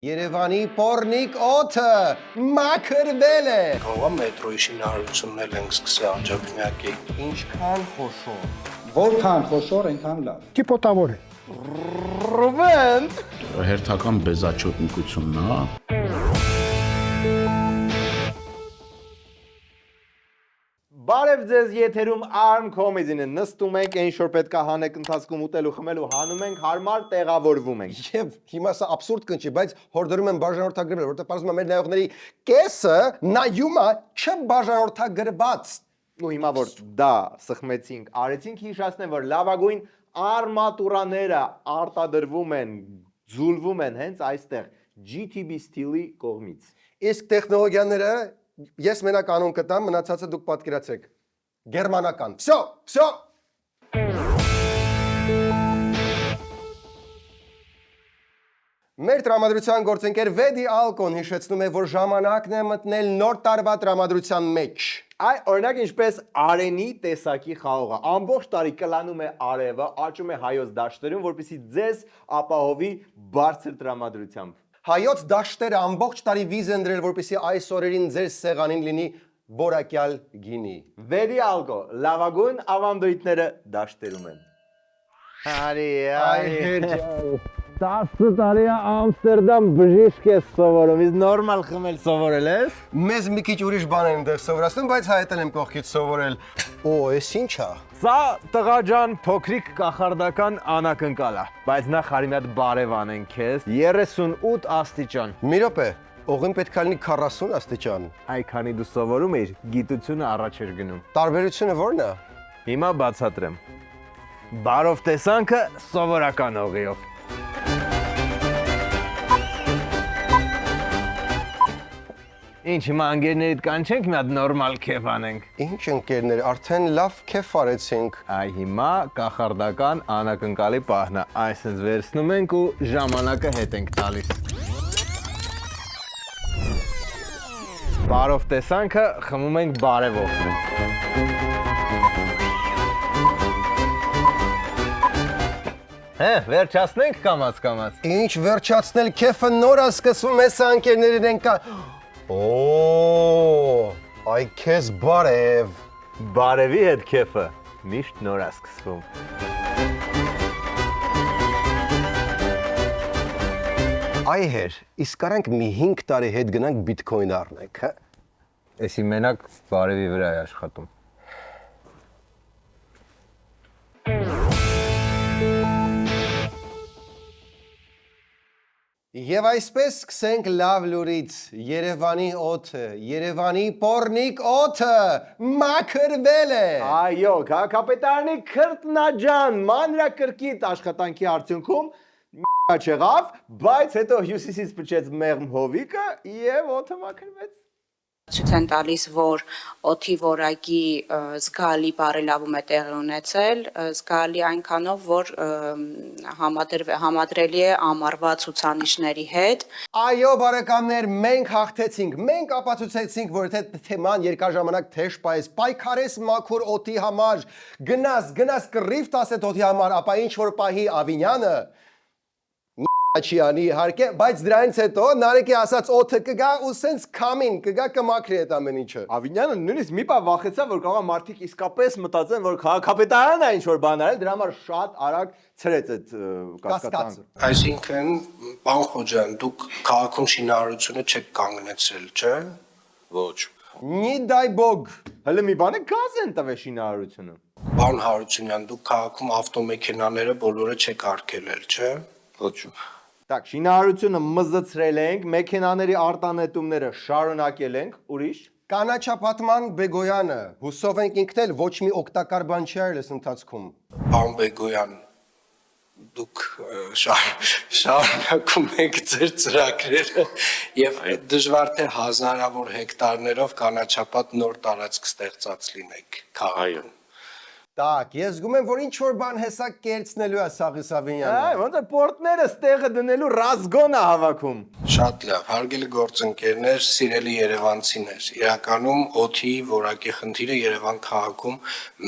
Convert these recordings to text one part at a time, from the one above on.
Երևանի պորնիկ օդը մաքրվել է։ Կարող մետրոյի շինարարությունն էլ ենք սկսել անջատմյակի։ Ինչքան խոշոր։ Որքան խոշոր, այնքան լավ։ Տիպոտավոր է։ Ռուբեն։ Հերթական բեզաչոտնիկությունն է։ Բարև ձեզ, եթերում Arm Comedy-ն է, նստում ենք, այն շոր պետքա հանեք ընթացքում ուտելու խմելու հանում ենք, հարմար տեղավորվում ենք։ Եվ հիմա սա абսուրդ կնչի, բայց հորդորում եմ բաժանորդագրվել, որտեղ պարզվում է մեր նայողների կեսը նայում է չբաժանորդագրված։ Ու հիմա որ դա սխմեցինք, արեցինք հիշացնեմ, որ լավագույն արմատուրաները արտադրվում են, ձուլվում են հենց այստեղ GTB Steel-ի կողմից։ Իսկ տեխնոլոգիաները ես մենակ անուն կտամ, մնացածը դուք պատկերացրեք։ Գերմանական։ Всё։ Մեր տրամադրության գործընկեր Վեդի Ալկոն հիշեցնում է, որ ժամանակն է մտնել նոր տարվա տրամադրության մեջ։ Այ օրինակ ինչպես Արենի տեսակի խաղողը ամբողջ տարի կլանում է արևը, աճում է հայոց դաշտերում, որպեսզի ձեզ ապահովի բարձր տրամադրությամբ։ Հայոց դաշտերը ամբողջ տարի վիզ են դրել, որպեսզի այս օրերին ձեր սեղանին լինի բորակյալ գինի։ Վեդի Ալկո, լավագույն ավանդույթները դաշտերում են։ Արի 10 տարի Ամստերդամ բժիշկ ես սովորում, իսկ նորմալ խմել սովորել ես։ Մեզ մի քիչ ուրիշ բան են դեռ սովորացնում, բայց հայտել եմ կողքից սովորել։ Օ, էս ի՞նչ է։ Սա տղաջան փոքրիկ կախարդական անակնկալ է, բայց նախ հարի մի հատ բարև անենք քեզ 38 աստիճան։ Մի րոպե, օղին պետք է լինի 40 աստիճան։ Այ քանի դու սովորում էիր, գիտությունը առաջ էր գնում։ Տարբերությունը ո՞րն է։ Հիմա բացատրեմ։ Բարով տեսանքը սովորական օղիով։ Ինչ հիմա անգերներիդ կանչենք մի հատ նորմալ քեֆ անենք։ Ինչ ընկերներ, արդեն լավ քեֆ արեցինք։ Այ հիմա կախարդական անակնկալի պահն է, այսպես վերցնում ենք ու ժամանակը հետ ենք տալիս։ Բարով տեսանքը խմում ենք բարևով։ Վերջացնենք կամաց։ Ինչ վերջացնել քեֆը նոր է սկսվում, հեսա ընկերներին են կա։ Օ, այ քեզ բարև։ Բարևի հետ քեֆը միշտ նոր է սկսվում։ Այ հեր, իսկ կարանք մի 5 տարի հետ գնանք բիթքոին առնենք, հա։ Էսի մենակ բարևի վրա է աշխատում։ Եվ այսպես սկսենք լավ լուրից, Երևանի օդը, Երևանի պորնիկ օդը մաքրվել է։ Այո, քաղաքապետարանի քրտնաջան մանրակրկիտ աշխատանքի արդյունքում չեղավ, բայց հետո հյուսիսից փչեց մեղմ հովիկը եւ օդը մաքրվեց։ Ցույց են տալիս, որ օդի որակի զգալի բարելավում է տեղի ունեցել, զգալի այնքանով, որ համադրելի է ամառվա ցուցանիշների հետ։ Այո, բարեկամներ, մենք հաղթեցինք, մենք ապացուցեցինք, որ թե թեման երկար ժամանակ թեժ պայես, պայքարես մաքուր օդի համար, գնաս կռիվ տասես օդի համար, ապա ինչ որ պահի Ավինյանը չի անի իհարկե, բայց դրանից հետո Նարեկի ասած օդը կգա ու սենց քամին կգա կմաքրի այդ ամեն ինչը։ Ավինյանը նույնիսկ մի բան վախեցավ, որ կարող է մարդիկ իսկապես մտածեն, որ քաղաքապետարանն է ինչ որ բան արել, դրա համար շատ արագ ցրեց այդ կասկածը։ Այսինքն, պարոն Խոջյան, դուք քաղաքում շինարարությունը չեք կանգնեցրել, չէ՞։ Ոչ։ Նի դայ բոգ։ Հələ մի բան է գազ են տվել շինարարությունը։ Պարոն Հարությունյան, դուք քաղաքում ավտոմեքենաները բոլորը չեք արգելել, չէ՞։ Ոչ։ Так, շինարարությունը մզցրել ենք, մեքենաների արտանետումները շարունակել ենք, ուրիշ։ Կանաչապատման Բեգոյանը, հուսով ենք ինքն էլ ոչ մի օգտակար բան չի արել այս ընթացքում։ Պարոն Բեգոյան, դուք շարունակում եք ձեր ծրագրերը եւ դժվար թե հազարավոր հեկտարներով կանաչապատ նոր տարածք ստեղծած լինեք քաղաքում։ Так, ես զգում եմ, որ ինչ որ բան հեսա կերցնելու է Սաղիս Ավինյանը։ Այ, ոնց է պորտները ստեղը դնելու ռազգոն է հավաքում։ Շատ լավ, հարգելի գործընկերներ, սիրելի երևանցիներ, իրականում օդի որակի խնդիրը Երևան քաղաքում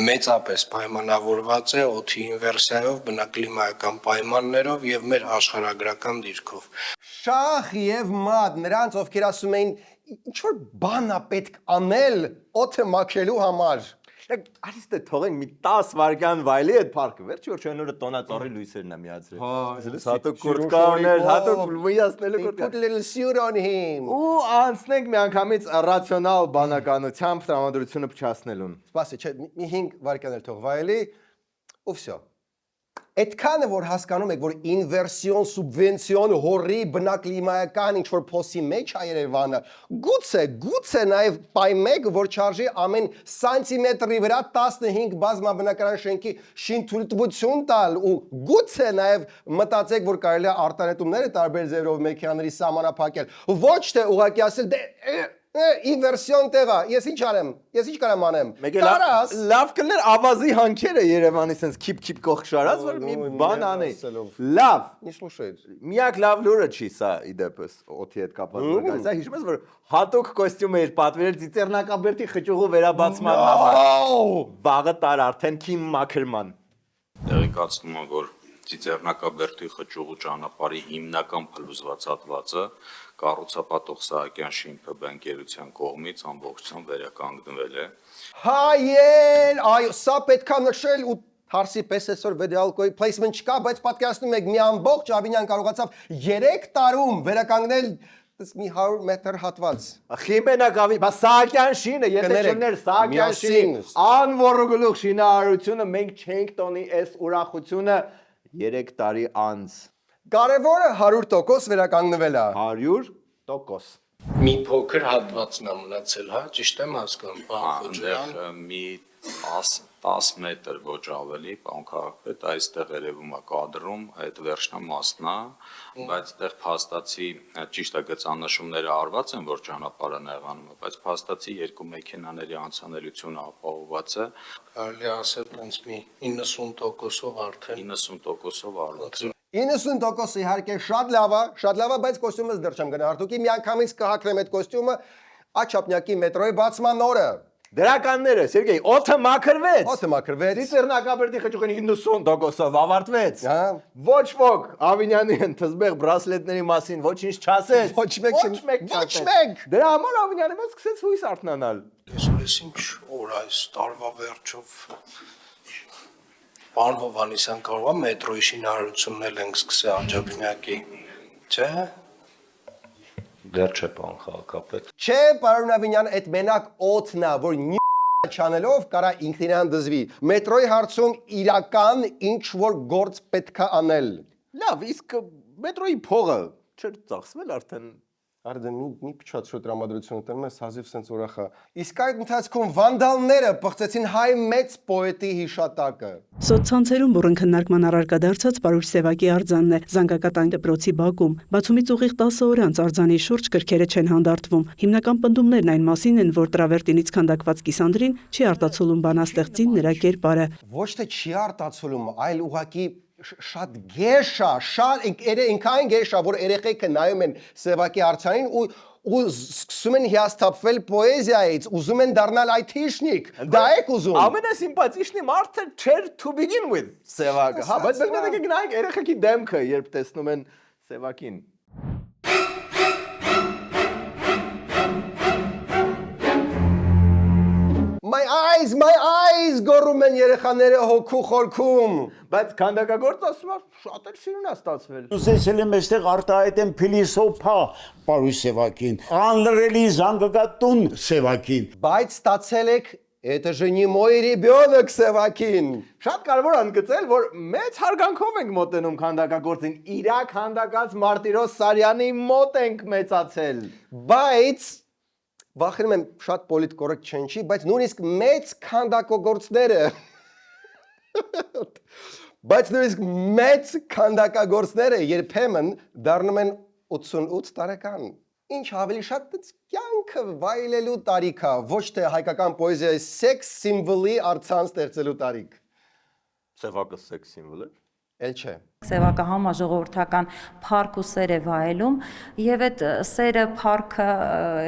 մեծապես պայմանավորված է օդի ինվերսիայով, բնակլիմայական պայմաններով եւ մեր աշխարհագրական դիրքով։ շախ եւ մատ նրանց ովքեր ասում էին ինչ որ բան է պետք անել օդը մաքրելու համար։ Արիստե թողենք մի 10 վայրկյան վայելի այդ парքը վերջի որ չնորը տոնածառի լույսերն է միացրել հատուկ կուրտկաներ հատուկ միացնելու Put a little suit on him։ ու անցնենք միանգամից ռացիոնալ բանականությամբ տրամադրությունը փչացնելուն Սպասի, չէ, մի 5 վայրկյաներ թող վայելի ու всё։ Այդքանը որ հասկանում եք որ ինվերսիոն սուբվենցիոն հորի բնակլիմայական ինչ որ փոսի մեջ է Երևանը գուցե նաև պայմեք որ չարժի ամեն սանտիմետրի վրա 15 բազմաբնակարան շենքի շինթույլտվություն տալ ու գուցե նաև մտածեք որ կարելի է արտանետումները տարբեր ձևերով մեքենաների սահմանափակել ոչ թե ուղղակի ասել դե ինվերսիոն տեղա ես ինչ արեմ ես ինչ կարամ անեմ տարած լավ կներ ավազի հանքերը Երևանի sense քիփ կողք շարած որ մի բան անի լավ не слушает միակ լավ լուրը չի սա իդեպս օթի հետ կապված որ սա հիշում ես որ հատուկ կոստյում էր պատվիրել ծիծեռնակաբերդի խճուղու վերաբացման համար վաղը տար արդեն քիմ մաքրման Տեղեկացնում եմ որ Ծիծեռնակաբերդի խճուղու ճանապարհի հիմնական փլուզված հատվածը կառուցապատող Սահակյան շինփ բանկերության կողմից ամբողջությամբ վերականգնվել է։ Հայեր, այո, սա պետքա նշել ու հարսի պես այսօր վեդեալկոյի placement չկա, բայց պատկերացնում եք մի ամբողջ Ավինյան կարողացավ 3 տարում վերականգնել մի 100 մետր հատված։ Խիմենակավի, բա Սահակյան շինը, եթե չներ Սահակյան շինի անվորոգլուխ շինարարությունը մենք չենք տոնի այս ուրախությունը 3 տարի անց։ Կարևորը 100% վերականգնվել է։ 100%։ Մի փոքր հատվածն է մնացել, հա, ճիշտ եմ հասկանում, պարոն Խոջյան։ Այնտեղ մի 10 մետր ոչ ավելի, պարոն քաղաքապետ, այստեղ երևում է կադրում, այդ վերջնամասն է, բայց այդտեղ փաստացի ճիշտ է գծանշումները արված են, որ ճանապարհը նեղանում է, բայց փաստացի երկու մեքենաների անցանելիությունը ապահովված է, Կարելի ասել տենց մի 90%-ով արդեն 90%-ով արված է։ 90% իհարկե շատ լավ է, բայց կոստյումս դեռ չեմ գնահատուկի, միանգամից կհակրեմ այդ կոստյումը Աչափնյակի մետրոյի բացման օրը։ Դրականները, Սերգեյ, օդը մաքրվեց։ Օդը մաքրվեց։ Ծիծեռնակաբերդի խճուղի 90%-ով ավարտվեց։ Հա։ Ոչ ոք Ավինյանի թզբեղ բրասլետների մասին ոչինչ չասեց։ Ոչ մեկ։ Դրա համար Ավինյանը մեզ սկսեց հույս արթնանալ։ Այսօր ինչ օր այս տարվա վերջով Պարոն Հովհաննիսյան կարող է մետրոյի շինարարությունն էլ ենք սկսել Աչափնյակի, չէ՞։ Դեռ չէ, պարոն քաղաքապետ։ Չէ, պարոն Ավինյան, այդ մենակ օդն է, որ չանելով կարա ինքնին դզվի։ Մետրոյի հարցում իրական ինչ որ գործ պետքա անել։ Լավ, իսկ մետրոյի փողը չէր ծախսվել արդեն։ Արդեն մի փչացրու տրամադրությունը տեմ ես հազիվ սենց ուրախա։ Իսկ այդ ընթացքում վանդալները բղծեցին հայ մեծ պոետի հիշատակը։ Սոցցանցերում բուրըն քննարկման առարկա դարձած Պարուհ Սևակի արձանն է Զանգակատան դպրոցի բակում։ Բացումից ուղիղ 10 օր անց արձանի շուրջ գրքերը չեն հանդարտվում։ Հիմնական պնդումներն այն մասին են, որ տրավերտինից քանդակված կիսանդրին չի արտացոլում բանաստեղծին նրա կերպարը։ Ոչ թե չի արտացոլում, այլ ուղակի շատ գեշ է, շատ ինքային գեշ է, որ երեխեքը նայում են Սևակի արձանին ու սկսում են հիասթափվել պոեզիայից, ուզում են դառնալ այթիշնիկ, դա եք ուզում։ Ամենասիմպաթիչնի մարդը չէր to begin with Սևակը, հա, բայց մենք գնանք երեխեքի դեմքը, երբ տեսնում են Սևակին։ My eyes գոռում են երեխաները հոգու խորքում։ Բայց քանդակագործ ասում է շատ էլ սիրուն է ստացվել։ Ուզեցել եմ այստեղ արտահայտեմ փիլիսոփա Պարուհ Սևակին, անլրելի զանգակատուն Սևակին։ Բայց ստացել եք это же не мой ребенок Սևակին։ Շատ կարևոր է ընդգծել, որ մեծ հարգանքով ենք մոտենում քանդակագործին։ Իրա քանդակած Մարտիրոս Սարյանի մոտ ենք մեծացել։ Բայց վախենում եմ շատ պոլիտ կորեկտ չենչի, բայց նույնիսկ մեծ քանդակագործները երբեմն դառնում են 88 տարեկան։ Ինչ ավելի շատ կյանքը վայելելու տարիք է, ոչ թե հայկական պոեզիայի սեքս սիմվոլի արձան ստեղծելու տարիք։ Սևակը սեքս սիմվոլ է։ Էլ չէ։ Սևակը համաժողովրդական փառք ու սեր է վայելում եւ այդ սերը, փառքը,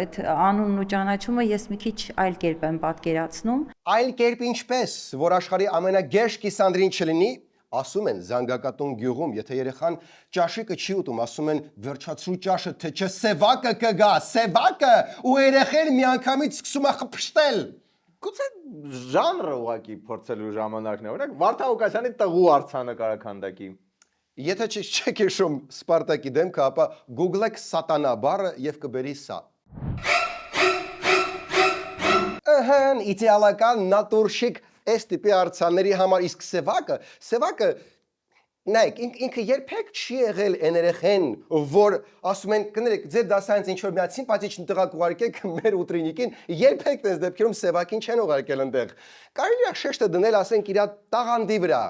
այդ անունն ու ճանաչումը ես մի քիչ այլ կերպ եմ պատկերացնում։ Այլ կերպ ինչպես, որ աշխարհի ամենագերշ կիսանդրին չլինի, Ասում են Զանգակատուն գյուղում, եթե երեխան ճաշիկը չի ուտում, ասում են վերջացրու ճաշը, թե չէ սևակը կգա, սևակը, ու երեխեն միանգամից սկսում է խփշտել։ Գուցե ժանրը ուղակի փորձելու ժամանակն է։ Օրինակ Վարդան Ղուկասյանի տղու արձանկարականդակի։ Եթե չեք հիշում Սպարտակի դեմքը, ապա Google-եք սատանա բառը եւ կբերի սա։ Ահան, իդեալական նատուրշիկ այս տիպի արձանների համար, իսկ սևակը նայեք, ինքը երբեք չի եղել այն երեխեն, որ ասում են, կներեք, ձեր դասարանից ինչ որ մի սիմպաթիչ տղա կուղարկեք մեր ուտրինիկին, երբեք դες դեպքերում սևակին չեն ուղարկել այնտեղ։ Կարելի է շեշտը դնել, ասենք, իր տաղանդի վրա։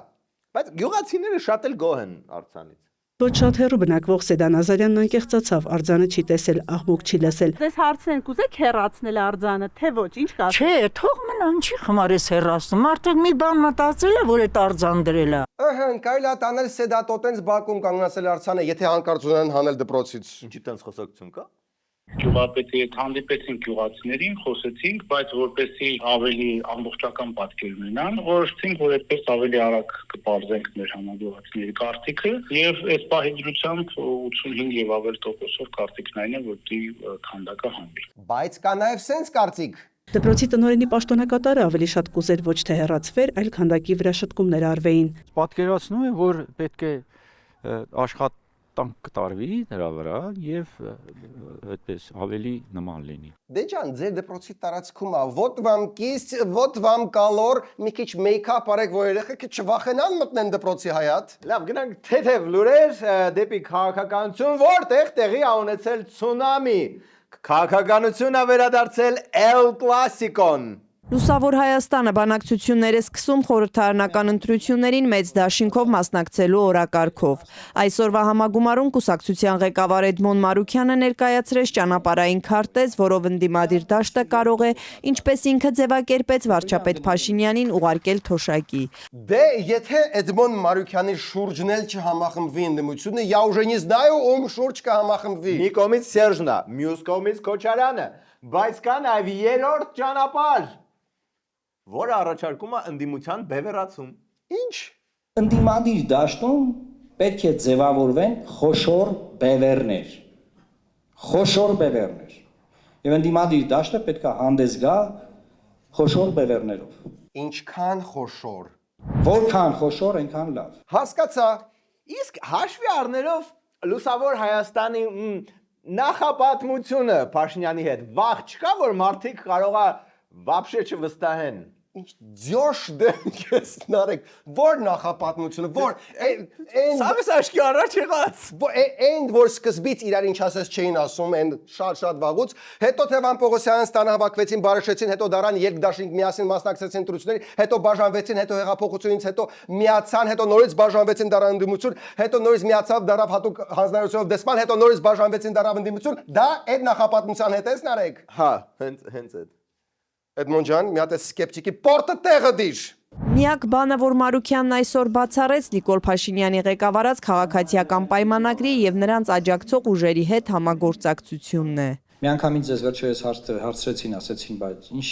Բայց գյուղացիները շատ էլ գոհ են արձանից։ Ոչ շատ հեռու բնակվող Սեդան Ազարյանն անկեղծացավ, արձանը չի տեսել, աղմուկ չի լսել։ Ձեզ հարցնեն, կուզեք հեռացնել արձանը, թե ոչ, ինչ կասեք։ Չէ, թող մնա, ինչի խմար ես հեռացնում։ Արդեն մի բան մտածել է, որ այդ արձան դրել է։ Ահա, կարելի է տանել Սեդատոտենց բակում կանգնացել արձանը, եթե հանկարծ ունեն հանել դպրոցից։ Ինչի տենց խոսակցություն կա։ Գյուղապետի հետ հանդիպեցինք գյուղացիներին, խոսեցինք, բայց որպեսզի ավելի ամբողջական պատկեր ունենան, որոշեցինք, որ այդպես ավելի արագ կպարզենք մեր համագյուղացիների կարծիքը, եւ այս պահի դրությամբ 85 եւ ավել տոկոսով կարծիքն այն է, որ դի քանդակը հանվի։ Բայց կա նաեւ սենց կարծիք։ Դպրոցի տնօրենի պաշտոնակատարը ավելի շատ կուզեր ոչ թե հեռացվեր, այլ քանդակի վրա շտկումներ արվեին։ Պատկերացնում եմ, որ պետք է աշխատանք կտարվի նրա վրա եւ այդպես ավելի նման լինի։ Դե ջան, ձեր դպրոցի տարածքում է, ոտ вам կիստ, ոտ вам կալոր, մի քիչ մեյքափ արեք, որ երեխեքը չվախենան մտնեն դպրոցի հայատ։ Լավ, գնանք թեթև լուրեր դեպի քաղաքականություն, որտեղ տեղի ա ունեցել ցունամի։ Քաղաքականությունը վերադարձել El Clásico-ն։ Լուսավոր Հայաստանը բանակցություններ է սկսում խորհրդարանական ընտրություններին մեծ դաշինքով մասնակցելու օրակարգով։ Այսօրվա համագումարում կուսակցության ղեկավար Էդմոն Մարուքյանը ներկայացրեց ճանապարհային քարտեզ, որով ընդդիմադիր դաշտը կարող է, ինչպես ինքը ձևակերպեց վարչապետ Փաշինյանին, ուղարկել թոշակի։ Դե եթե Էդմոն Մարուքյանի շուրջն էլ չհամախմբվի ընդդիմությունը, я уже не знаю, ում շուրջ կհամախմբվի։ Մի կողմից Սերժն է, մյուս կողմից Քոչարյանը, բայց կա նաև երրորդ ճանապարհ, որը առաջարկում է ընդդիմության բևեռացում։ Ինչ։ Ընդդիմադիր դաշտում պետք է ձևավորվեն խոշոր բևեռներ։ Խոշոր բևեռներ։ Եվ ընդդիմադիր դաշտը պետք է հանդես գա խոշոր բևեռներով։ Ինչքան խոշոր։ Որքան խոշոր, այնքան լավ։ Հասկացա։ Իսկ հաշվի առնելով Լուսավոր Հայաստանի նախապատմությունը Փաշինյանի հետ, վաղ չկա, որ մարդիկ կարող է вообще չվստահեն։ Ինչ ձյոշ դեմք ես նարեք, որ նախապատմությունը, որ Սաղս աշկի առաջ եղած։ Այն որ սկզբից իրար ինչ ասես չէին ասում, այն շատ վաղուց, հետո Թևան Պողոսյանն ստան հավաքվեցին, բարեշեցին, հետո դարան երկդաշինք միասին մասնակցեցին ընտրություններին, հետո բաժանվեցին, հետո հեղափոխությունից հետո միացան, հետո նորից բաժանվեցին դարան ընդդիմություն, հետո նորից միացավ դարավ հատուկ հանձնարարությունով դեսպան, հետո նորից բաժանվեցին դարավ ընդդիմություն, դա այդ նախապատմության հետ էս նարեք։ Հա, հենց այդ։ Էդմոն ջան, մի հատ է սկեպտիկի պորտը տեղը դիր։ Միակ բանը, որ Մարուքյանն այսօր բացառեց Նիկոլ Փաշինյանի ղեկավարած քաղաքացիական պայմանագրի եւ նրանց աջակցող ուժերի հետ համագործակցությունն է։ Միանգամից ձեզ վերջերս հարցրեցին, ասեցին, բայց ինչ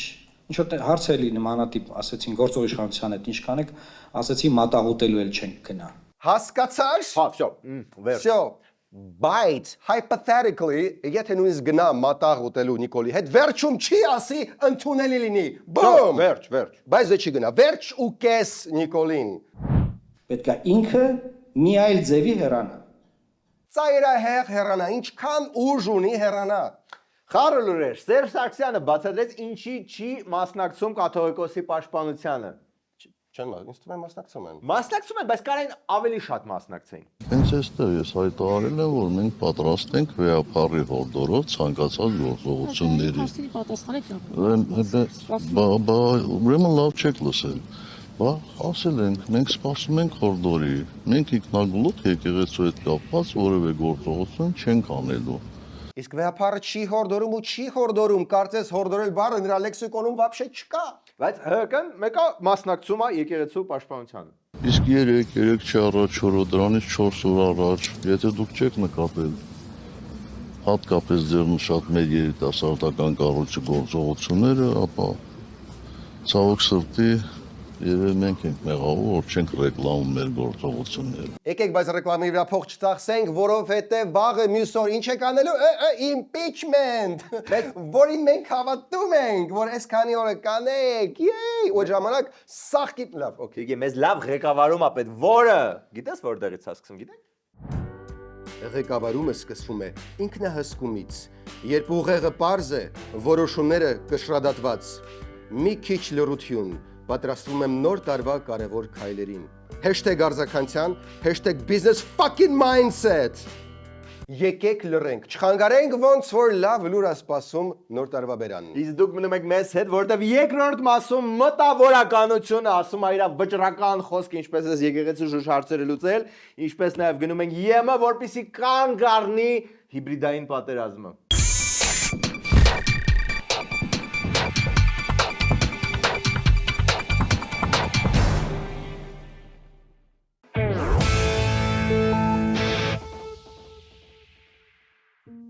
որ հարց էլի նմանատիպ, ասեցին գործող իշխանության հետ ինչ կանեք, ասեցի մատաղուտելու էլ չենք գնա։ Հասկացար։ Հա, всё, վերջ։ Всё։ Բայց hypothetically, եթե նույնիսկ գնա մատաղ ուտելու Նիկոլի հետ, վերջում չի ասի ընդունելի լինի։ Բում։ Վերջ։ Բայց դե չի գնա։ Վերջ ու կես Նիկոլին։ Պետք է ինքը մի այլ ձևի հեռանա։ Ծայրահեղ հեռանա, ինչքան ուժ ունի հեռանա։ Խառը լուրեր, Սերժ Սարգսյանը բացատրեց ինչի չի մասնակցում կաթողիկոսի պաշտպանությանը։ Չեն ինձ թվում է մասնակցում են։ Մասնակցում են, բայց կարային ավելի շատ մասնակցեին։ Հենց այստեղ ես հայտարարել եմ, որ մենք պատրաստ ենք վեապարի հորդորով ցանկացած գործողությունների։ Ուրեմն լավ չեք լսել։ Բա ասել ենք, մենք սպասում ենք հորդորի։ Մենք ինքնագլուխ եկեղեցու հետ կապված որևէ գործողություն չենք անելու։ Իսկ վեապարը չի հորդորում ու չի հորդորում, կարծես հորդորել բառը նրա լեքսիկոնում вообще չկա։ Բայց ՀԿ-ն մեկը մասնակցում է եկեղեցու պաշտպանությանը։ Իսկ 3 առաջ օրը դրանից 4 օր առաջ, եթե դուք չեք նկատել, հատկապես ձեր նշած մեր երիտասարդական կառույցի գործողությունները, ապա ցավոք սրտի Երևի մենք ենք մեղավոր, որ չենք ռեկլամում մեր գործողությունները։ Եկեք բայց ռեկլամի վրա փող չծախսենք, որովհետև վաղը մյուս օր ինչ եք անելու impeachment, որին մենք հավատում ենք, որ այսքանի օրը կանեք, ու ժամանակ սաղ լավ, օքեյ։ Իգե մեզ լավ ղեկավարում է պետք, որը գիտես որտեղից է սկսում, գիտեք։ Ղեկավարումը սկսվում է ինքնահսկումից, երբ ուղեղը պարզ է, որոշումները կշռադատված։ Մի քիչ լռություն, պատրաստվում եմ նոր տարվա կարևոր քայլերին։ #արձականության, #business fucking mindset։ Եկեք լռենք, չխանգարենք ոնց որ լավ լուր է սպասում նոր տարվա բերանին։ Իսկ դուք մնում եք մեզ հետ, որտեվ երկրորդ մասում մտավորականությունը ասում է իր վճռական խոսքը, ինչպես էս եկեղեցու շուրջ հարցերը լուծել, ինչպես նաև գնում ենք ԵՄ, որպեսզի կանգ առնի հիբրիդային պատերազմը։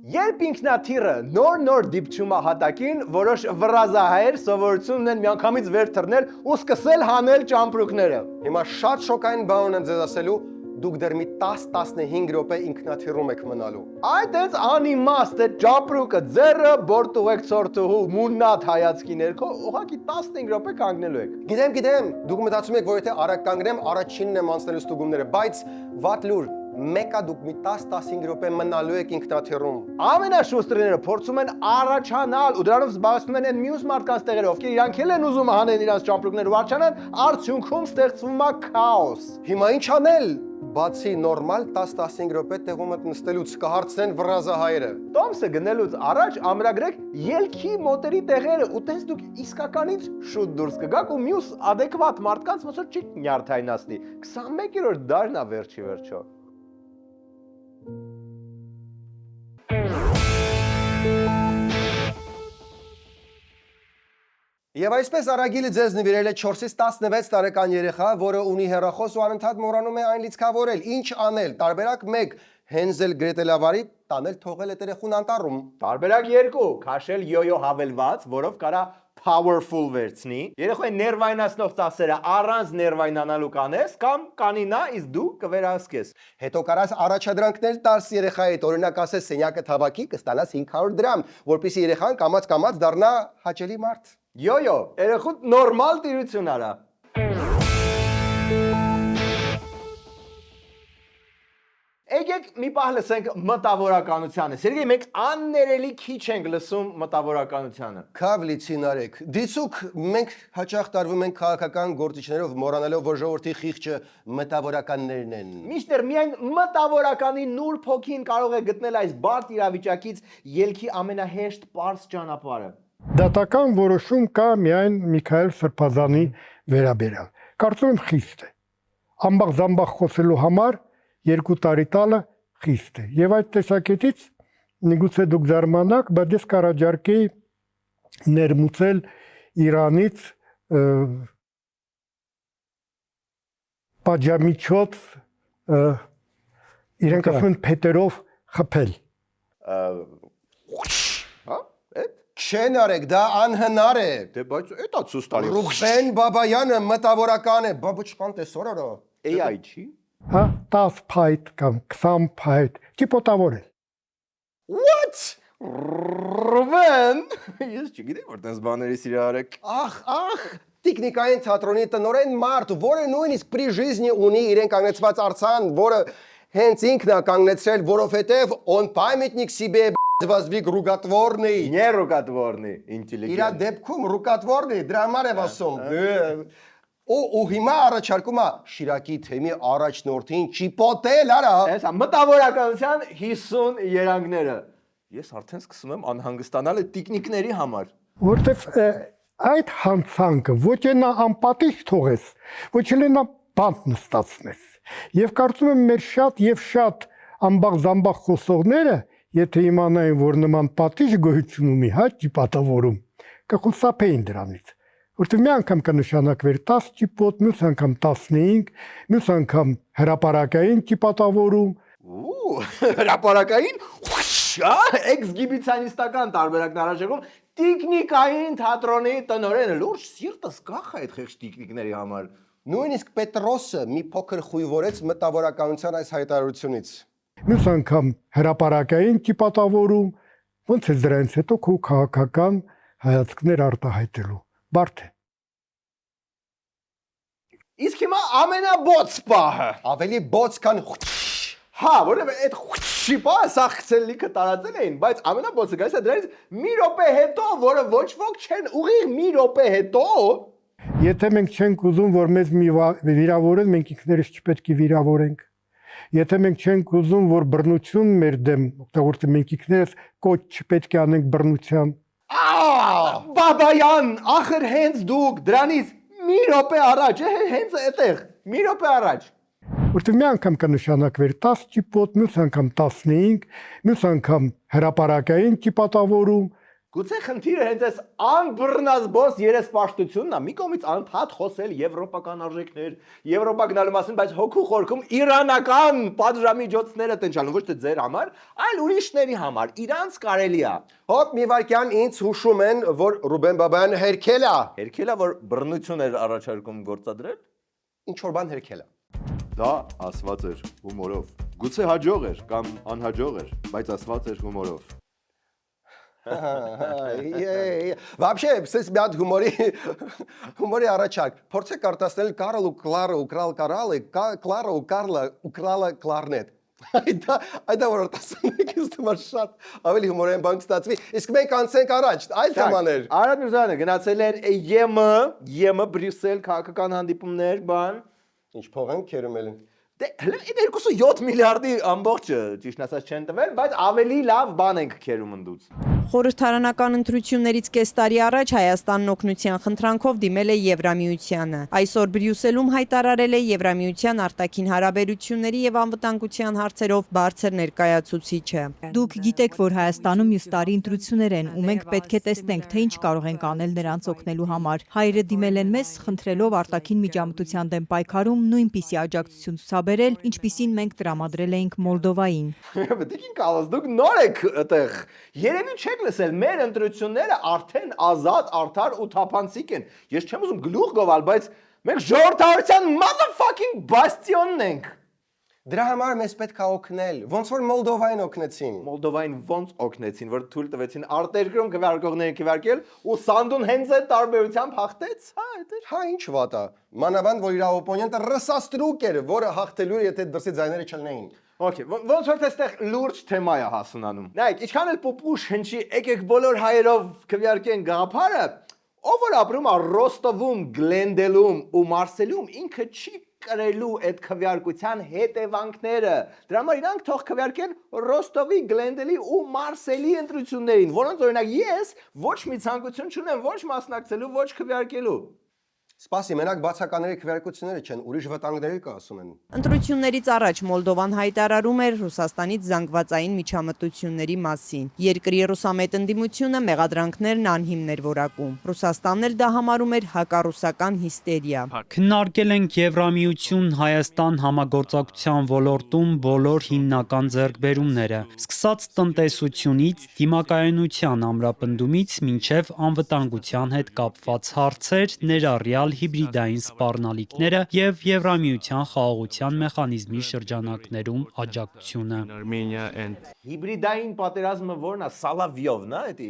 Երբ ինքնաթիռը նոր դիպչում է հատակին, որոշ վրազահայեր սովորություն ունեն միանգամից վեր թռնել ու սկսել հանել ճամպրուկները։ Հիմա շատ շոկային բան ունեմ ձեզ ասելու, դուք դեռ մի 10-15 րոպե ինքնաթիռում եք մնալու։ Այդ էս անիմաստ է ճամպրուկը ձեռը բորտուղեք ցորտուհու մուննատ հայացքի ներքո, ուղղակի 15 րոպե կանգնելու եք։ Գիտեմ, դուք մտածում եք, որ եթե արագ կանգնեմ, առաջինն եմ անցնելու ստուգումները, բայց վատ լուր, մեկա դուք մի 10-15 րոպե մնալու եք ինքնաթիռում։ Ամենաշուստրիները փորձում են առաջանալ ու դրանով զբաղեցնում են մյուս մարդկանց տեղերը, ովքեր իրանք էլ են ուզում հանեն իրանց ճամպրուկները ու առաջանան, արդյունքում ստեղծվում է քաոս։ Հիմա ինչ անել։ Բացի նորմալ 10-15 րոպե տեղում նստելուց կհարցնեն վրազահայերը։ Տոմսը գնելուց առաջ ամրագրեք ելքի մոտերի տեղերը ու տես դուք իսկականից շուտ դուրս կգաք ու մյուս adekvat մարդկանց ոնց որ չի նյարդայնացնի։ 21-րդ դարն է վերջի վերջո։ Եվ այսպես Արագիլը ձեզ նվիրել է 4-ից 16 տարեկան երեխա, որը ունի հեռախոս ու անընդհատ մոռանում է այն լիցքավորել։ Ինչ անել։ Տարբերակ 1. Հենզել գրետելավարի տանել թողել այդ երեխուն անտառում։ Տարբերակ 2. քաշել յոյո հավելված, որով կարա powerful վերցնի։ Երեխայի ներվայնացնող ծախսերը առանց ներվայնանալու կանես կամ կանինա, իսկ դու կվերահսկես։ Հետո կարաս առաջադրանքներ տաս երեխայի հետ, օրինակ ասես սենյակը թավակի, կստանաս 500 դրամ, որպեսզի երեխան կամաց դառնա հաճելի մարդ։ Յոյո, երեխուդ նորմալ տիրություն արա։ Եկեք մի պահ լսենք մտավորականությանը։ Սերգեյ, մենք աններելի քիչ ենք լսում մտավորականությանը։ Քավ լիցին արեք։ Դիցուք մենք հաճախ տարվում ենք քաղաքական գործիչներով, մոռանալով, որ ժողովրդի խիղճը մտավորականներն են։ Միշտեր միայն մտավորականի նուրբ հոգին կարող է գտնել այս բարդ իրավիճակից ելքի ամենահեշտ պարզ ճանապարհը։ Դատական որոշում կա միայն Միքայել Սրբազանի վերաբերյալ։ Կարծում եմ խիստ է։ Ամբաղ-զամբաղ խոսելու համար 2 տարի տալը խիստ է։ Եվ այդ տեսակետից միգուցե դուք զարմանաք, բայց ես կառաջարկեի ներմուծել Իրանից պատժամիջոց իրենք ասում են փետերով խփել։ Չեն արեք, դա անհնար է։ Դե բայց էտա ցույց տալի։ Ռուբեն Բաբայանը մտավորական է, բաբուչկան տեսորը։ AI չի։ Հա, 10 փայտ կամ 20 փայտ ճիպոտավորել։ What? Ռուբեն։ Ես չգիտեմ որտես բաների սիրա արեք։ Ախ, տեխնիկային թատրոնի տնօրեն մարդ, որը նույնիսկ при жизни ունի իրեն կանգնեցված արձան, որը հենց ինքն է կանգնեցրել, որովհետև он памятник себе Воздвиг рукотворный. Не рукотворный, интеллигент. Իրա դեպքում ռուկատվորն է, դրա համար եմ ասում։ Ու հիմա առաջարկում է Շիրակի թեմի առաջնորդին ճիպոտել, արա։ Էսա մտավորականության 50 երանգները։ Ես արդեն սկսում եմ անհանգստանալ այդ տիկնիկների համար։ Որտեվ այդ հանցանքը ոչ նա անպատիժ թողես, ոչ էլ նա բանտ նստացնես։ Եվ կարծում եմ մեր շատ ամբաղ-զամբաղ խոսողները, եթե իմանային, որ նման պատիժ գոյություն ունի, հա, ճիպատավորում, կխուսափեին դրանից։ Որտեվ մի անգամ կնշանակվեր 10 ճիպոտ, մյուս անգամ 15, մյուս անգամ հրապարակային ճիպատավորում։ Հրապարակային, էքսգիբիցիոնիստական տարբերակն առաջարկում, Տիկնիկային թատրոնի տնօրենը լուրջ սիրտս կախ է այդ խեղճ տիկնիկների համար։ Նույնիսկ Պետրոսը մի փոքր խույվորեց մտավորականության այս հայտարարությունից։ Մյուս անգամ հրապարակային ճիպատավորում, ոնց է դրանից հետո քո քաղաքական հայացքներ արտահայտելու։ Բարդ է։ Իսկ հիմա ամենաբոց պահը։ Ավելի բոց քան Հա, որովհետև այդ խուշի պահը սախցել լիքը տարածել էին, բայց ամենաբոցը գալիս է դրանից մի րոպե հետո, որը ոչ ոք չեն ուղիղ մի րոպե հետո։ Եթե մենք չենք ուզում, որ մեզ վիրավորեն, մենք ինքներս չպետք է վիրավորենք։ Եթե մենք չենք ուզում, որ բռնություն մեր դեմ օգտագործեն, մենք ինքներս կոչ չպետք է անենք բռնության։ Բաբայան, ախր հենց դուք դրանից մի րոպե առաջ, հենց այդտեղ, մի րոպե առաջ։ Որտեղ մի անգամ կնշանակվեր 10 ճիպոտ, մյուս անգամ 15, մյուս անգամ հրապարակային ճիպատավորում։ Գուցե խնդիրը հենց այս անբռնազբոս երեսպաշտությունն է, մի կողմից անդադ խոսել եվրոպական արժեքներ, Եվրոպա գնալու մասին, բայց հոգու խորքում իրանական պատժամիջոցները տնչալու ոչ թե ձեր համար, այլ ուրիշների համար, իրանց կարելի է։ Հոп մի վարքյան ինձ հուշում են, որ Ռուբեն Բաբայան հերքել է։ Հերքել է, որ բռնություն էր առաջարկում գործադրել։ Ինչ որ բան հերքել է։ Դա ասված էր հումորով։ Գուցե հաջող էր կամ անհաջող էր, բայց ասված էր հումորով։ Вообще, սես մի հատ հումորի առաջարկ։ Փորձեք արտասնել Կարլ ու Կլարը украл кораллы, Клара ու Կարլը украла кларнет։ Այդ որ արտասնեք ինձ թվում է շատ ավելի հումորային բան կստացվի։ Իսկ մենք անցենք առաջ, այլ թեմաներ։ Արադ Միրզյանը գնացել էր ԵՄ Բրյուսել քաղաքական հանդիպումներ, բան։ Ինչ փող են քերում ելին։ Դե հələ 207 միլիարդի ամբողջը ճիշտ ասած չեն տվել, բայց ավելի լավ բան ենք քերում ընդուց։ Խորհրդարանական ընտրություններից կես տարի առաջ Հայաստանն օգնության խնդրանքով դիմել է Եվրամիությանը։ Այսօր Բրյուսելում հայտարարել է Եվրամիության արտաքին հարաբերությունների եւ անվտանգության հարցերով բարձր ներկայացուցիչը։ Դուք գիտեք, որ Հայաստանում մյուս տարի ընտրություններ են, ու մենք պետք է տեսնենք, թե ինչ կարող ենք անել նրանց օգնելու համար։ Հայերը դիմել են մեզ, խնդրելով արտաքին միջամտության դեմ պայքարում նույնպիսի աջակցություն ցուցաբերել, ինչպիսին մենք տրամադրել էինք Մոլդովային։ Դուք կալած, դուք նոր եք այդտեղ։ Երևի չեք լսել, մեր ընտրությունները արդեն ազատ, արդար ու թափանցիկ են։ Ես չեմ ուզում գլուխ գովալ, բայց մենք ժողովրդավարության motherfucking bastion-ն ենք։ Դրա համար մեզ պետք է օգնել։ Ոնց որ Մոլդովային օգնեցին։ Մոլդովային ոնց օգնեցին, որ թույլ տվեցին արտերկրում քվեարկողներին քվեարկել ու Սանդուն հենց այդ տարբերությամբ հաղթեց։ Հա ինչ վատ է։ Մանավանդ որ իր օպոնենտը ռսաստրուկ էր, որը հաղթելու էր, եթե դրսի ձայները չլինեին։ Okay, ոնց որ այստեղ լուրջ թեմա է հասունանում։ Նայեք, ինչքան էլ պոպուշ հնչի, եկեք բոլոր հայերով քվեարկեն գաղափարը, ով որ ապրում է Ռոստովում, Գլենդելում ու Մարսելում, ինքը չի կրելու այդ քվեարկության հետևանքները։ Դրա համար իրանք թող քվեարկեն Ռոստովի, Գլենդելի ու Մարսելի ընտրություններին, որոնց օրինակ ես ոչ մի ցանկություն չունեմ ոչ մասնակցելու, ոչ քվեարկելու։ Սպասի, մենակ բացականների քվեարկությունները չեն, ուրիշ վտանգներ կա ասում են։ Ընտրություններից առաջ Մոլդովան հայտարարում էր Ռուսաստանից զանգվածային միջամտությունների մասին։ Երկրի ռուսամետ ընդդիմությունը մեղադրանքներն անհիմն էր որակում։ Ռուսաստանն էլ դա համարում էր հակառուսական հիստերիա։ Քննարկել ենք Եվրամիություն Հայաստան համագործակցության ոլորտում բոլոր հիմնական ձեռքբերումները, սկսած տնտեսությունից, դիմակայունության ամրապնդումից մինչև անվտանգության հետ կապված հարցեր, ներառյալ հիբրիդային սպառնալիքները եւ Եվրամիության խաղաղության մեխանիզմի շրջանակներում աջակցությունը։ Հիբրիդային պատերազմը որն է, Սալավյովն է, էդի։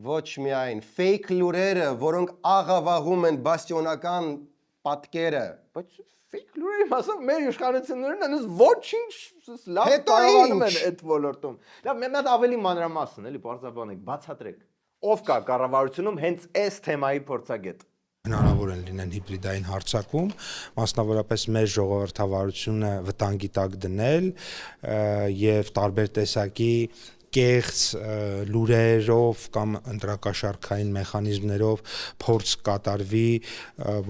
Ոչ միայն fake լուրերը, որոնք աղավաղում են բաստիոնական պատկերը։ Բայց fake լուրերի մասով մեր իշխանություններն այնս ոչինչ լավ կարողանում են այդ ոլորտում։ Լավ, մի հատ ավելի մանրամասն, էլի բարձրաբանեք, բացատրեք։ Ով կա կառավարությունում հենց այս թեմայի փորձագետ։ Հնարավոր են լինեն հիբրիդային հարձակում, մասնավորապես մեր ժողովրդավարությունը վտանգի տակ դնել եւ տարբեր տեսակի կեղծ լուրերով կամ ընտրակաշարքային մեխանիզմներով փորձ կատարվի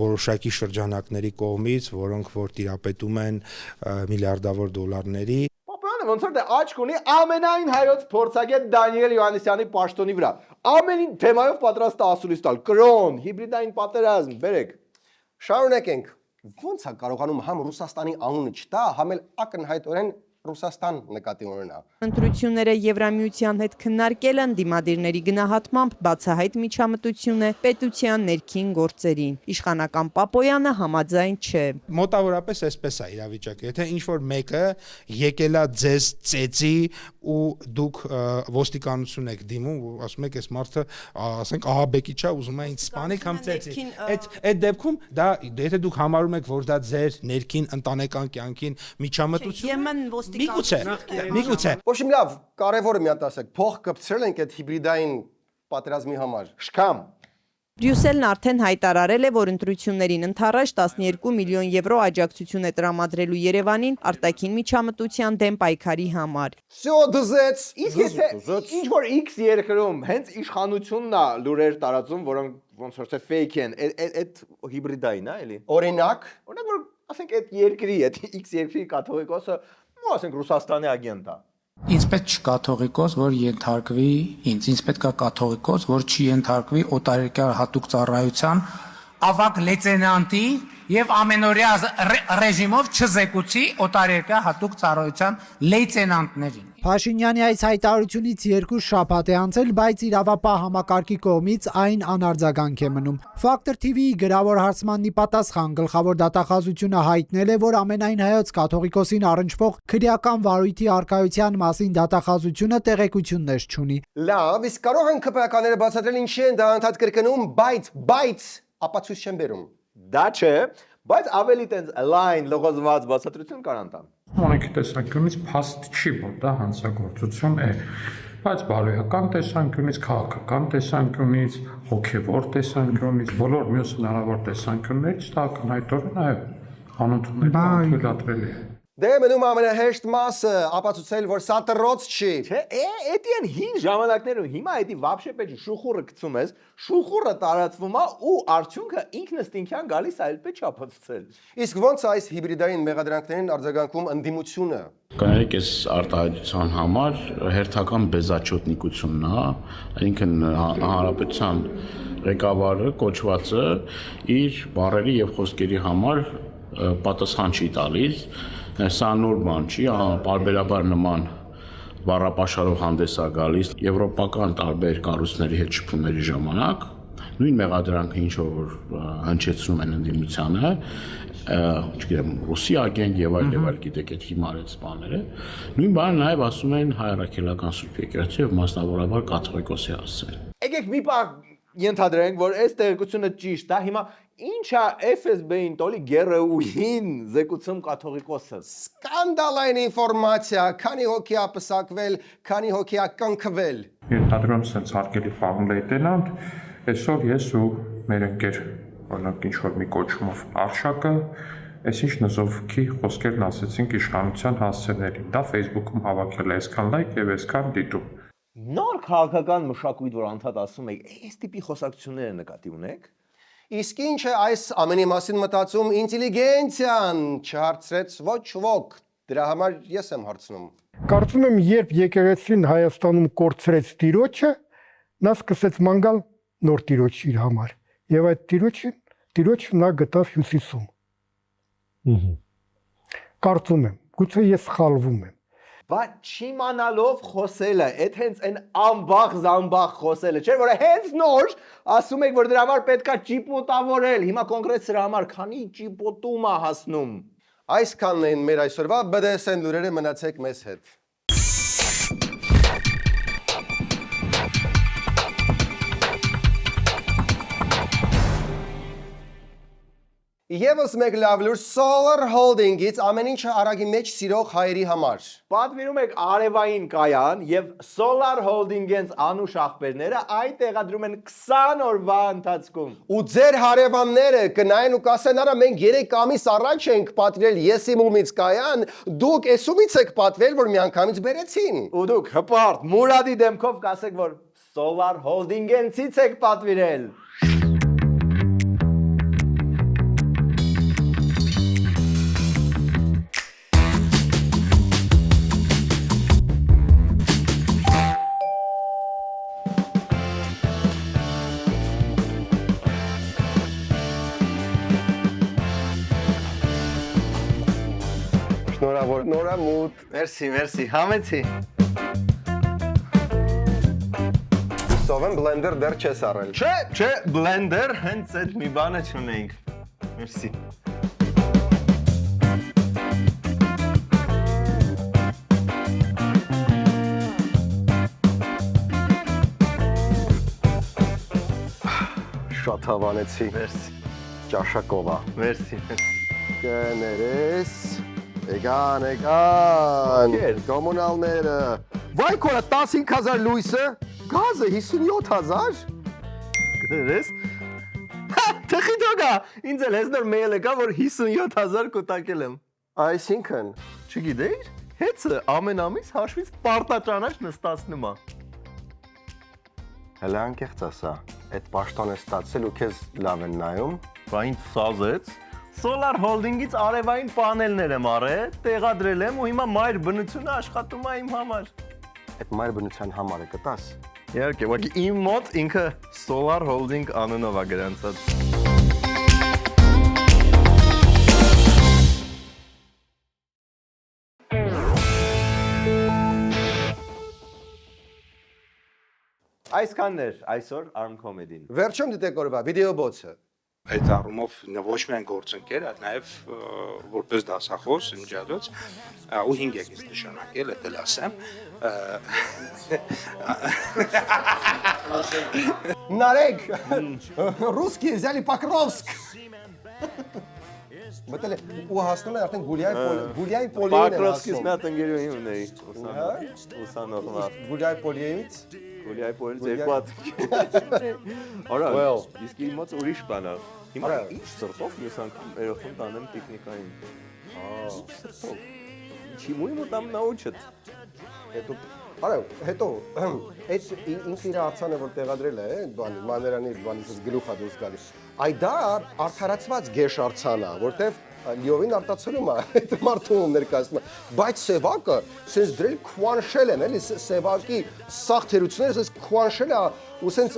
որոշակի շրջանակների կողմից, որոնք որ տիրապետում են միլիարդավոր դոլարների։ Ոնց որ դե աչք ունի ամենայն հայոց փորձագետ Դանիել Յոհաննիսյանի պաշտոնի վրա։ Ամեն թեմայով պատրաստ է ասուլիս տալ։ Կրոն, հիբրիդային պատերազմ, բերեք։ Շարունակենք։ Ոնց է կարողանում համ Ռուսաստանի անունը չտա, համ էլ ակնհայտորեն Ռուսաստան նկատի ունենա։ Ընտրությունները Եվրամիության հետ քննարկել են դիմադիրների գնահատմամբ բացահայտ միջամտություն է պետության ներքին գործերին։ Իշխանական Պապոյանը համաձայն չէ։ Մոտավորապես այսպես է իրավիճակը։ Եթե ինչ-որ մեկը եկելա ձեզ ծեծի ու դուք ոստիկանություն եք դիմում ու ասում եք այս մարդը, ասենք ահաբեկի չէ, ուզում է ինձ սպանի կամ ծեծի։ Այդ դեպքում դա եթե դուք համարում եք, որ դա ձեր ներքին ընտանեկան կյանքին միջամտություն է, միգուցե։ Ոչինչ լավ, կարևորը մի հատ ասեք, փող կպցրել ենք այդ հիբրիդային պատերազմի համար։ Շքամ։ Բրյուսելն արդեն հայտարարել է, որ ընտրություններին ընդառաջ 12 միլիոն եվրո աջակցություն է տրամադրելու Երևանին արտաքին միջամտության դեմ պայքարի համար։ Всё դզեց։ Իսկ եթե ինչ որ X երկրում հենց իշխանությունն է լուրեր տարածում, որոնք ոնց որ թե fake են, այդ հիբրիդային է, էլի։ Օրինակ, որ ասենք այդ երկրի, այդ X երկրի կաթողիկոսը, ու ասենք Ռուսաստանի ագենտ է։ Ինձ պետք չի կաթողիկոս, որ ենթարկվի ինձ պետք է կաթողիկոս, որ չի ենթարկվի օտարերկրյա հատուկ ծառայության ավագ լեյտենանտի եւ ամենօրյա ռեժիմով չզեկուցի օտարերկրյա հատուկ ծառայության լեյտենանտներին։ Փաշինյանի այս հայտարարությունից 2 շաբաթ է անցել, բայց իրավապահ համակարգի կողմից այն անարձագանք է մնում։ Factor TV-ի գրավոր հարցմանի պատասխան գլխավոր դատախազությունը հայտնել է, որ ամենայն հայոց կաթողիկոսին առնչվող քրեական վարույթի առկայության մասին դատախազությունը տեղեկություններ չունի։ Լավ, իսկ կարող են ԿՊԱ-ականները բացատրել ինչի են դա անդադ կրկնում, բայց ապացույց չեն բերում։ Դա չէ, բայց ավելի տենց line լողոզված բացատրություն կարան տան։ Անոնքի տեսանկյունից փաստ չի, որ դա հանցագործություն է, բայց բարոյական տեսանկյունից, քաղաքական տեսանկյունից, հոգևոր տեսանկյունից, բոլոր մյուս հնարավոր տեսանկյուններից դա ակնհայտորեն այո, անընդունելի թույլատրելի է։ Դե մնում ամենահեշտ մասը ապացուցել, որ սա տրոց չի։ Չէ, էդի են հին ժամանակներում, հիմա էդի վաբշե պետք շուխուրը գցում ես, շուխուրը տարածվում է ու արդյունքը ինքնըստինքյան գալիս է, այլ պետք է ապացուցել։ Իսկ ոնց է այս հիբրիդային մեղադրանքներին արձագանքում ընդդիմությունը։ Կներեք, այս արտահայտության համար հերթական բեզաչոտնիկությունն է, այսինքն հանրապետության ղեկավարը կոչվածը իր բառերի եւ խոսքերի համար պատասխան չի տալիս, սա նոր բան չի, պարբերաբար նման բառապաշարով հանդես է գալիս եվրոպական տարբեր կառույցների հետ շփումների ժամանակ, նույն մեղադրանքը ինչ որ հնչեցնում են ընդդիմությանը, չգիտեմ, ռուսի ագենտ եւ այլ գիտեք այդ հիմարեց բաները, նույն բանը նաեւ ասում են հայ առաքելական Սուրբ Եկեղեցի եւ մասնավորաբար կաթողիկոսի հասցեն։ Եկեք մի բան ենթադրենք, որ այս տեղեկությունը ճիշտ է, հիմա ինչա FSB-ին տոլի գերեուհին զեկուցում կաթողիկոսը։ Սկանդալային ինֆորմացիա, քանի հոգի ապսակվել, քանի հոգի կնքվել։ Ենթադրում sense հարկելի պարոն լեյտենանտ, այսօր ես ու մեր ընկեր, օրինակ ինչ-որ մի կոչումով Արշակը, այսինչ նզովքի խոսքերն ասեցինք իշխանության հասցեներին, դա Facebook-ում հավաքել է այսքան լայք եւ այսքան դիտում։ Նոր քաղաքական մշակույթ, որ անդադ ասում եք, այս տիպի խոսակցությունները նկատի ունեք։ Իսկ ինչ է այս ամենի մասին մտածում ինտելիգենցիան, չհարցրեց ոչ ոք, դրա համար ես եմ հարցնում։ Կարծում եմ, երբ եկեղեցին Հայաստանում կորցրեց տիրոջը, նա սկսեց ման գալ նոր տիրոջ իր համար, եւ այդ տիրոջը նա գտավ Հյուսիսում։ Կարծում եմ, գուցե ես սխալվում եմ։ Բայց չիմանալով խոսելը, այդ հենց այն ամբախ-զամբախ խոսելը, չէ՞ որ հենց նոր ասում եք, որ դրա համար պետքա ճիպոտավորել, հիմա կոնկրետ սրա համար քանի ճիպոտում է հասնում։ Այսքանն են մեր այսօրվա BDSN լուրերը, մնացեք մեզ հետ։ Եվս մեկ լավ լուր Solar Holding-ից ամեն ինչը արագի մեջ սիրող հայերի համար։ Պատվիրում եք արևային կայան եւ Solar Holding-ից անուշ աղբերները այն տեղադրում են 20 օրվա ընթացքում։ Ու ձեր հարևանները կնայեն ու կասեն, արա մենք 3 ամիս առաջ ենք պատվիրել Եսիմումից կայան, դուք էսումից եք պատվել, որ միանգամից բերեցին։ Ու դուք հպարտ Մուրադի դեմքով կասեք, որ Solar Holding-ից եք պատվիրել։ Նորամուտ։ Մերսի, համեցի։ Սովեն բլենդեր դեռ չես առել։ Չէ, բլենդեր հենց այդ մի բանը չունեինք։ Մերսի։ Շատ հավանեցի։ Մերսի։ Ճաշակովա։ Մերսի։ Կներես։ Էգան։ Կոմունալները։ Վայ կորա 15000 լույսը, գազը 57000։ Կներես։ Թխի դոգա, ինձ էլ հեսնոր մեյլ եկա, որ 57000 կուտակել եմ։ Այսինքն, Չգիտեիր, հեծը ամեն ամիս հաշվից պարտաճանաչ նստացնում է։ հələ անկեղծ ասա, այդ պաշտոն է ստացել ու քեզ լավ են նայում։ Բա ինձ սազեց։ Solar Holding-ից արևային պանելներ եմ առել, տեղադրել եմ ու հիմա մայր բնությունը աշխատում է իմ համար։ Այդ մայր բնության համարը կտաս։ Իհարկե, ուղղակի իմ մոտ ինքը Solar Holding անունով է գրանցած։ Այսքանն էր այսօր Arm Comedy-ն։ Վերջում դիտեք օրվա վիդեոբոցը։ Այդ առումով ոչ միայն գործընկեր, այլ նաև որպես դասախոս, միջադոց ու 5 եկես նշանակել, դա էլ ասեմ։ Нарек, русский взяли Покровск։ Մտել է ու հասնում է արդեն Գուլիայի Պոլիեին է Պակրովսկից մի հատ ընկերուհի ունեի, ուսանողնավ։ Գուլիայի Պոլիեից։ Գուլիայի Պոլիեից երկու հատ։ Արա, իսկ իմ մոտ ուրիշ բան է։ Հիմա ինչ սրտով ես անգամ երախում տանեմ տեխնիկային։ Սրտով։ Ինչի մույն մտամ научат։ Հետո այդ ինքը իր արձանը որ տեղադրել է, բանի մաներանի բանից գլուխա դուրս գալիս։ Այ դա արդարացված գեշ արձան է, որտեվ լիովին արտացոլում է այդ մարդու ներկայացումը, բայց սևակը sense դրել քուանշել են, էլի սևակի սաղ թերությունները sense քուանշել է ու sense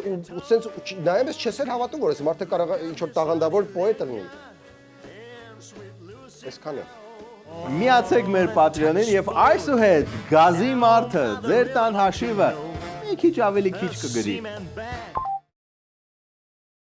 նայես չես էլ հավատում որ այս մարդը կարող է ինչ որ տաղանդավոր պոետ լինի։ Այսքանը։ Միացեք մեր Patreon-ին եւ այսուհետ գազի մարդը ձեր տան հաշիվը մի քիչ ավելի քիչ կգրի։